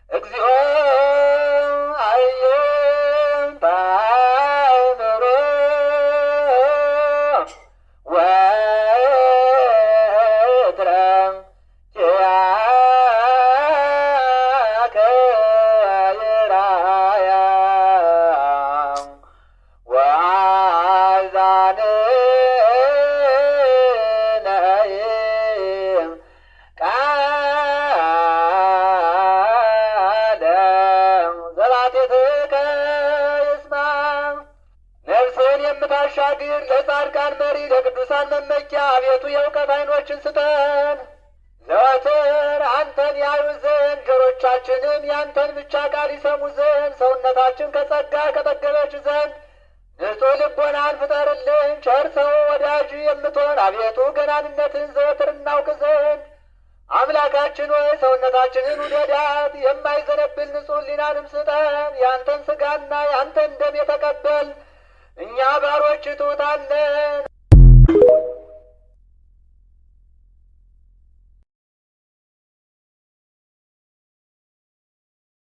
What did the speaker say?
እግዚኦ አየን ታምሮ ወትረም ኪያከ ይራያ ወአዛንነይም ቃለ ዘባቴትከ ይስማ። ነፍስን የምታሻግር ለጻድቃን መሪ ለቅዱሳን መመኪያ አቤቱ የእውቀት ዓይኖችን ስጠን። ዘወትር አንተን ያዩ ዘንድ ጆሮቻችንም ያንተን ብቻ ቃል ይሰሙ ዘንድ ሰውነታችን ከጸጋ ከጠገበች ዘንድ ንጹሕ ልቦናን ፍጠርልን። ቸር ሰው ወዳጅ የምትሆን አቤቱ ገናንነትን ዘወትር እናውቅ ዘንድ አምላካችን ሆይ ሰውነታችንን ውደዳት። የማይዘነብል ንጹሕ ሕሊናንም ስጠን። ያንተን ሥጋና ያንተን ደም የተቀበል እኛ ባሮች ትሑታን ነን።